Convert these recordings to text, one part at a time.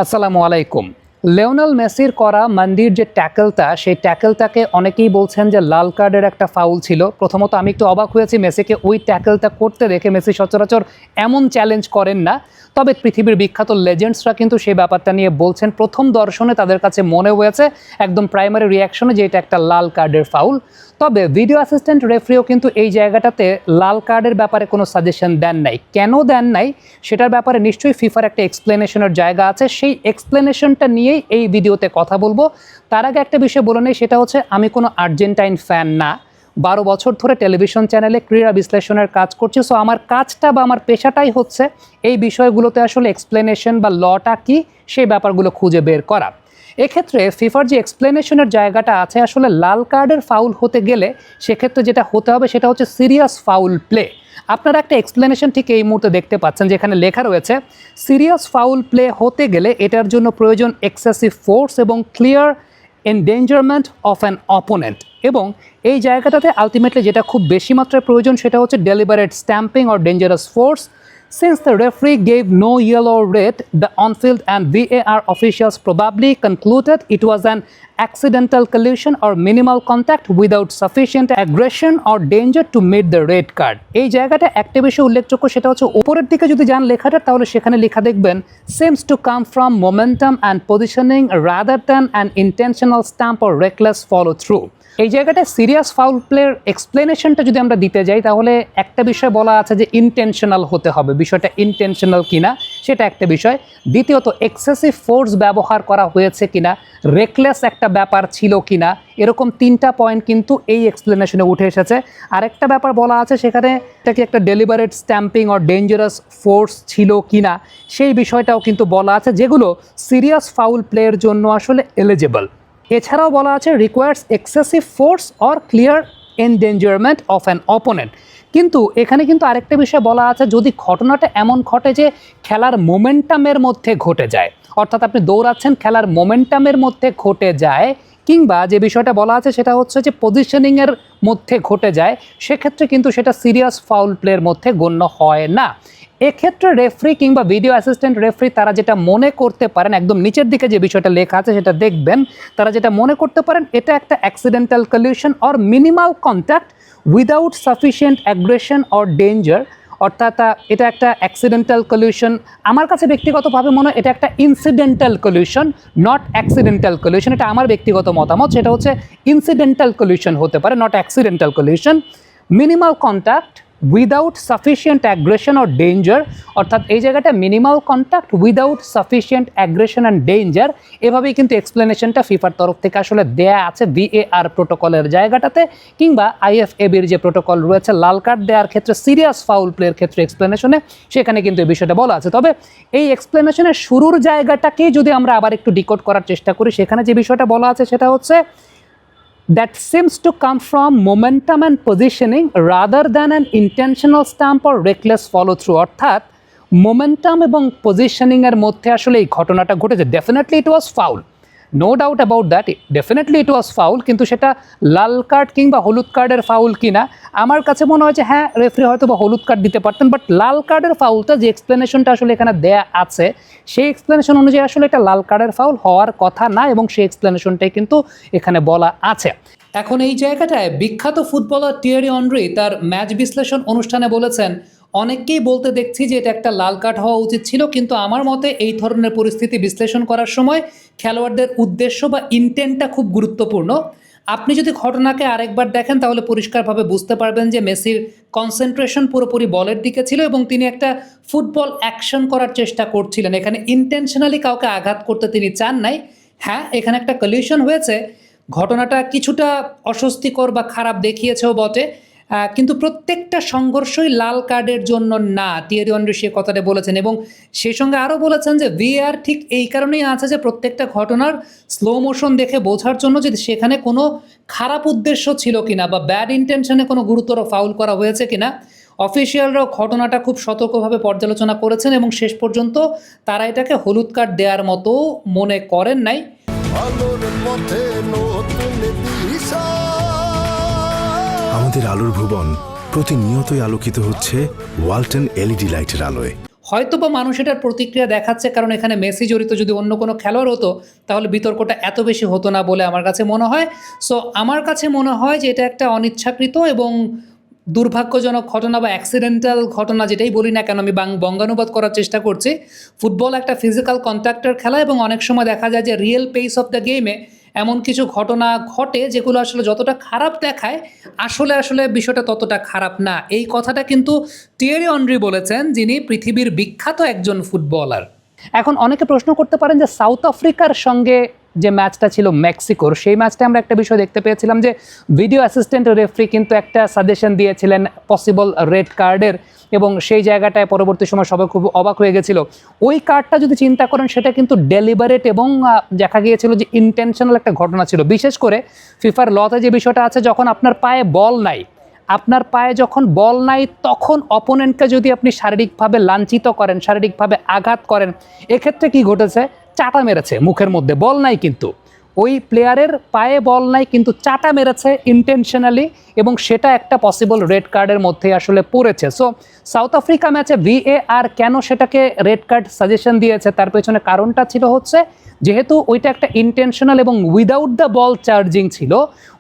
আসসালামু আলাইকুম। লিওনেল মেসির করা মান্ডির যে ট্যাকলটা, সেই ট্যাকলটাকে অনেকেই বলছেন যে লাল কার্ডের একটা ফাউল ছিল। প্রথমত আমি একটু অবাক হয়েছি মেসিকে ওই ট্যাকলটা করতে দেখে। মেসি সচরাচর এমন চ্যালেঞ্জ করেন না। তবে পৃথিবীর বিখ্যাত লেজেন্ডসরা কিন্তু সেই ব্যাপারটা নিয়ে বলছেন প্রথম দর্শনে তাদের কাছে মনে হয়েছে একদম প্রাইমারি রিয়াকশনে যে এটা একটা লাল কার্ডের ফাউল। তবে ভিডিও অ্যাসিস্ট্যান্ট রেফারিও কিন্তু এই জায়গাটাতে লাল কার্ডের ব্যাপারে কোনো সাজেশন দেন নাই। কেন দেন নাই সেটার ব্যাপারে নিশ্চয়ই ফিফার একটা এক্সপ্লেনেশনের জায়গা আছে। সেই এক্সপ্লেনেশনটা নিয়েই এই ভিডিওতে কথা বলবো। তার আগে একটা বিষয় বলে নেই, সেটা হচ্ছে আমি কোনো আর্জেন্টাইন ফ্যান না। 12 বছর ধরে টেলিভিশন চ্যানেলে ক্রীড়া বিশ্লেষণের কাজ করছি। সো আমার কাজটা বা আমার পেশাটাই হচ্ছে এই বিষয়গুলোতে আসলে এক্সপ্লেনেশন বা লটা কি সেই ব্যাপারগুলো খুঁজে বের করা। এক্ষেত্রে ফিফার যে এক্সপ্লেনেশনের জায়গাটা আছে, আসলে লাল কার্ডের ফাউল হতে গেলে সেক্ষেত্রে যেটা হতে হবে সেটা হচ্ছে সিরিয়াস ফাউল প্লে। আপনারা একটা এক্সপ্লেনেশন ঠিক এই মুহূর্তে দেখতে পাচ্ছেন, যেখানে লেখা রয়েছে সিরিয়াস ফাউল প্লে হতে গেলে এটার জন্য প্রয়োজন এক্সেসিভ ফোর্স এবং clear endangerment of an opponent. এবং এই জায়গাটাতে আলটিমেটলি যেটা খুব বেশি মাত্রায় প্রয়োজন সেটা হচ্ছে deliberate stamping or dangerous force. Since the referee gave no yellow or red, the on-field and VAR officials probably concluded it was an accidental collision or minimal contact without sufficient aggression or danger to meet the red card. এই জায়গাটা একটা বিষয় উল্লেখযোগ্য, সেটা হচ্ছে উপরের দিকে যদি যান লেখাটা, তাহলে সেখানে লেখা দেখবেন seems to come from momentum and positioning rather than an intentional stamp or reckless follow through. এই জায়গাটায় সিরিয়াস ফাউল প্লের এক্সপ্লেনেশনটা যদি আমরা দিতে যাই, তাহলে একটা বিষয় বলা আছে যে ইনটেনশনাল হতে হবে। বিষয়টা ইনটেনশনাল কিনা সেটা একটা বিষয়। দ্বিতীয়ত এক্সেসিভ ফোর্স ব্যবহার করা হয়েছে কিনা, রেকলেস একটা ব্যাপার ছিল কিনা, এরকম 3টা পয়েন্ট কিন্তু এই এক্সপ্লেনেশনে উঠে এসেছে। আরেকটা ব্যাপার বলা আছে সেখানে এটা কি একটা deliberate stamping or dangerous force ছিল কিনা, সেই বিষয়টাও কিন্তু বলা আছে, যেগুলো সিরিয়াস ফাউল প্লেয়ের জন্য আসলে এলিজিবল। এছাড়াও বলা আছে requires excessive force or clear endangerment of an opponent. কিন্তু এখানে কিন্তু আরেকটা বিষয় বলা আছে, যদি ঘটনাটা এমন ঘটে যে খেলার মোমেন্টামের মধ্যে ঘটে যায়, অর্থাৎ আপনি দৌড়াচ্ছেন খেলার মোমেন্টামের মধ্যে ঘটে যায়, কিংবা যে বিষয়টা বলা আছে সেটা হচ্ছে যে পজিশনিংয়ের মধ্যে ঘটে যায়, সেক্ষেত্রে কিন্তু সেটা সিরিয়াস ফাউল প্লের মধ্যে গণ্য হয় না। এক্ষেত্রে রেফারি কিংবা ভিডিও অ্যাসিস্ট্যান্ট রেফারি তারা যেটা মনে করতে পারেন, একদম নিচের দিকে যে বিষয়টা লেখা আছে সেটা দেখবেন, তারা যেটা মনে করতে পারেন এটা একটা accidental collision or minimal contact without sufficient aggression or danger. অর্থাৎ এটা একটা অ্যাক্সিডেন্টাল কলিউশন। আমার কাছে ব্যক্তিগতভাবে মনে হয় এটা একটা incidental collision, not accidental collision. এটা আমার ব্যক্তিগত মতামত, সেটা হচ্ছে ইনসিডেন্টাল কলিউশন হতে পারে, not accidental collision. Minimal contact without sufficient aggression or danger, অর্থাৎ এই জায়গাটা minimal contact without sufficient aggression and danger, এভাবেই কিন্তু এক্সপ্লেনেশনটা ফিফার তরফ থেকে আসলে দেয়া আছে VAR প্রোটোকলের জায়গাটাতে, কিংবা IFABর যে প্রোটোকল রয়েছে লাল কার্ড দেওয়ার ক্ষেত্রে সিরিয়াস ফাউল প্লের ক্ষেত্রে এক্সপ্লেনেশনে, সেখানে কিন্তু এই বিষয়টা বলা আছে। তবে এই এক্সপ্লেনেশনের শুরুর জায়গাটাকেই যদি আমরা আবার একটু ডিকোড করার চেষ্টা করি, সেখানে যে বিষয়টা বলা আছে সেটা হচ্ছে that seems to come from momentum and positioning rather than an intentional stamp or reckless follow through. অর্থাৎ মোমেন্টাম এবং পজিশনিংয়ের মধ্যে আসলে এই ঘটনাটা ঘটেছে। Definitely it was foul, no doubt about that, definitely it was foul. কিন্তু সেটা লাল কার্ড কিংবা হলুদ কার্ডের ফাউল কিনা, আমার কাছে মনে হয় যে হ্যাঁ, রেফারি হয়তো বা হলুদ কার্ড দিতে পারতেন, বাট লাল কার্ডের ফাউলটা যে এক্সপ্লেনেশনটা আসলে এখানে দেয়া আছে, সেই এক্সপ্লেনেশন অনুযায়ী আসলে এটা লাল কার্ডের ফাউল হওয়ার কথা না, এবং সেই এক্সপ্লেনেশনটাই কিন্তু এখানে বলা আছে। এখন এই জায়গাটায় বিখ্যাত ফুটবলার টিয়েরি অনরি তার ম্যাচ বিশ্লেষণ অনুষ্ঠানে বলেছেন, অনেককেই বলতে দেখছি যে এটা একটা লাল কার্ড হওয়া উচিত ছিল, কিন্তু আমার মতে এই ধরনের পরিস্থিতি বিশ্লেষণ করার সময় খেলোয়াড়দের উদ্দেশ্য বা ইন্টেন্টটা খুব গুরুত্বপূর্ণ। আপনি যদি ঘটনাকে আরেকবার দেখেন তাহলে পরিষ্কারভাবে বুঝতে পারবেন যে মেসির কনসেন্ট্রেশন পুরোপুরি বলের দিকে ছিল এবং তিনি একটা ফুটবল অ্যাকশন করার চেষ্টা করছিলেন। এখানে ইন্টেনশনালি কাউকে আঘাত করতে তিনি চান নাই। হ্যাঁ, এখানে একটা কলিউশন হয়েছে, ঘটনাটা কিছুটা অস্বস্তিকর বা খারাপ দেখিয়েছেও বটে, কিন্তু প্রত্যেকটা সংঘর্ষই লাল কার্ডের জন্য না, টিয়েরি অনরি সে কথাটা বলেছেন। এবং সেই সঙ্গে আরও বলেছেন যে VAR ঠিক এই কারণেই আছে যে প্রত্যেকটা ঘটনার স্লো মোশন দেখে বোঝার জন্য যে সেখানে কোনো খারাপ উদ্দেশ্য ছিল কিনা বা ব্যাড ইন্টেনশনে কোনো গুরুতর ফাউল করা হয়েছে কিনা। অফিসিয়ালরাও ঘটনাটা খুব সতর্কভাবে পর্যালোচনা করেছেন এবং শেষ পর্যন্ত তারা এটাকে হলুদ কার্ড দেওয়ার মতো মনে করেন নাই। আমাদের আলোর ভুবন প্রতিনিয়তই আলোকিত হচ্ছে ওয়ালটন LED লাইটের আলোয়। হয়তোবা মানুষ এটার প্রতিক্রিয়া দেখাচ্ছে কারণ এখানে মেসি জড়িত, যদি অন্য কোনো খেলোয়াড় হতো তাহলে বিতর্কটা এত বেশি হতো না বলে আমার কাছে মনে হয়। সো আমার কাছে মনে হয় যে এটা একটা অনিচ্ছাকৃত এবং দুর্ভাগ্যজনক ঘটনা বা অ্যাক্সিডেন্টাল ঘটনা, যেটাই বলি না কেন, আমি বঙ্গানুবাদ করার চেষ্টা করছি। ফুটবল একটা ফিজিক্যাল কন্ট্যাক্টের খেলা এবং অনেক সময় দেখা যায় যে রিয়েল পেস অফ দ্য গেমে এমন কিছু ঘটনা ঘটে যেগুলো আসলে যতটা খারাপ দেখায় আসলে বিষয়টা ততটা খারাপ না। এই কথাটা কিন্তু টিয়েরি অনরি বলেছেন, যিনি পৃথিবীর বিখ্যাত একজন ফুটবলার। এখন অনেকে প্রশ্ন করতে পারেন যে সাউথ আফ্রিকার সঙ্গে যে ম্যাচটা ছিল মেক্সিকোর, সেই ম্যাচটা আমরা একটা বিষয় দেখতে পেয়েছিলাম যে ভিডিও অ্যাসিস্ট্যান্ট রেফারি কিন্তু একটা সাজেশন দিয়েছিলেন পসিবল রেড কার্ডের, এবং সেই জায়গাটায় পরবর্তী সময় সবাই খুব অবাক হয়ে গেছিল। ওই কার্ডটা যদি চিন্তা করেন সেটা কিন্তু ডেলিবারেট এবং দেখা গিয়েছিল যে ইন্টেনশনাল একটা ঘটনা ছিল। বিশেষ করে ফিফার লতে যে বিষয়টা আছে, যখন আপনার পায়ে বল নাই, আপনার পায়ে যখন বল নাই তখন অপোনেন্টকে যদি আপনি শারীরিকভাবে লাঞ্ছিত করেন, শারীরিকভাবে আঘাত করেন, এক্ষেত্রে কি ঘটেছে, চাটা মেরেছে মুখের মধ্যে, বল নাই কিন্তু ওই প্লেয়ারের পায়ে বল নাই কিন্তু চাটা মেরেছে ইন্টেনশনালি, এবং সেটা একটা পসিবল রেড কার্ডের মধ্যে আসলে পড়েছে। সো সাউথ আফ্রিকা ম্যাচে VAR কেন সেটাকে রেড কার্ড সাজেশন দিয়েছে, তার পেছনে কারণটা ছিল হচ্ছে যেহেতু ওইটা একটা ইন্টেনশনাল এবং উইদাউট দ্য বল চার্জিং ছিল।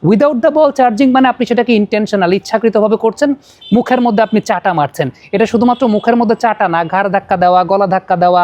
উইদাউট দ্য বল চার্জিং মানে আপনি সেটাকে ইন্টেনশনাল ইচ্ছাকৃতভাবে করছেন, মুখের মধ্যে আপনি চাটা মারছেন। এটা শুধুমাত্র মুখের মধ্যে চাটা না, ঘাড় ধাক্কা দেওয়া, গলা ধাক্কা দেওয়া,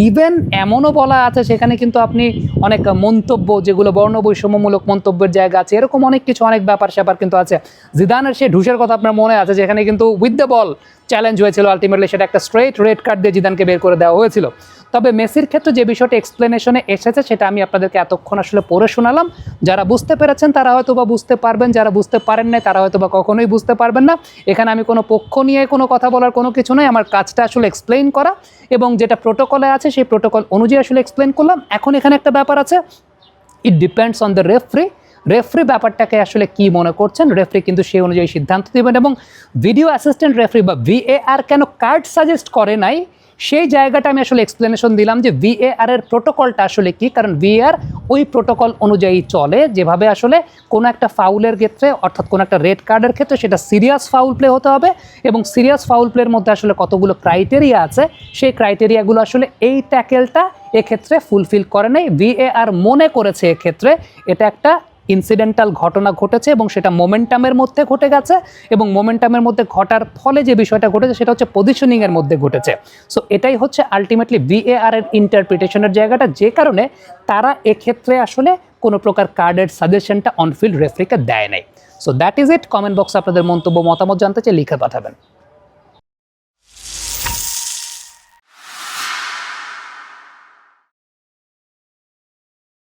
ইভেন এমনও বলা আছে সেখানে কিন্তু আপনি অনেক মন্তব্য, যেগুলো বর্ণবৈষম্যমূলক মন্তব্যের জায়গা আছে, এরকম অনেক কিছু, অনেক ব্যাপার স্যাপার কিন্তু আছে। জিদানের সেই ঢুসের কথা আপনার মনে আছে, যেখানে কিন্তু উইথ দ্য বল চ্যালেঞ্জ হয়েছিল, আলটিমেটলি সেটা একটা স্ট্রেট রেড কার্ড দিয়ে জিদানকে বের করে দেওয়া হয়েছিল। তবে মেসির ক্ষেত্রে যে বিষয়টা এক্সপ্লেনেশনে এসেছে সেটা আমি আপনাদেরকে এতক্ষণ আসলে পড়ে শোনালাম। যারা বুঝতে পেরেছেন তারা হয়তো বা বুঝতে পারবেন, যারা বুঝতে পারেন না তারা হয়তো বা কখনোই বুঝতে পারবেন না। এখানে আমি কোনো পক্ষ নিয়ে কোনো কথা বলার কোনো কিছু নয়, আমার কাজটা আসলে এক্সপ্লেইন করা, এবং যেটা প্রোটোকলে আছে সেই প্রোটোকল অনুযায়ী আসলে এক্সপ্লেইন করলাম। এখন এখানে একটা ব্যাপার আছে, it depends on the referee ব্যাপারটাকে আসলে কি মনে করছেন, রেফারি কিন্তু সেই অনুযায়ী সিদ্ধান্ত দেবেন। এবং ভিডিও অ্যাসিস্ট্যান্ট রেফারি বা VAR কেন কার্ড সাজেস্ট করে নাই, সেই জায়গাটা আমি আসলে এক্সপ্লেনেশন দিলাম যে VAR এর প্রোটোকলটা আসলে কি। কারণ VAR ওই প্রোটোকল অনুযায়ী চলে, যেভাবে আসলে কোনো একটা ফাউলের ক্ষেত্রে, অর্থাৎ কোনো একটা রেড কার্ডের ক্ষেত্রে সেটা সিরিয়াস ফাউল প্লে হতে হবে, এবং সিরিয়াস ফাউল প্লের মধ্যে আসলে কতগুলো ক্রাইটেরিয়া আছে, সেই ক্রাইটেরিয়াগুলো আসলে এই ট্যাকেলটা এক্ষেত্রে ফুলফিল করে নাই। VAR মনে করেছে এক্ষেত্রে এটা একটা ইনসিডেন্টাল ঘটনা ঘটেছে এবং সেটা মোমেন্টামের মধ্যে ঘটে গেছে, এবং মোমেন্টামের মধ্যে ঘটার ফলে যে বিষয়টা ঘটেছে সেটা হচ্ছে পজিশনিংয়ের মধ্যে ঘটেছে। সো এটাই হচ্ছে আলটিমেটলি VAR এর ইন্টারপ্রিটেশনের জায়গাটা, যে কারণে তারা এক্ষেত্রে আসলে কোনো প্রকার কার্ডের সাজেশনটা অনফিল্ড রেফারিকে দেয় নাই। So that is it. Comment বক্সে আপনাদের মন্তব্য মতামত জানতে চাই, লিখে পাঠাবেন।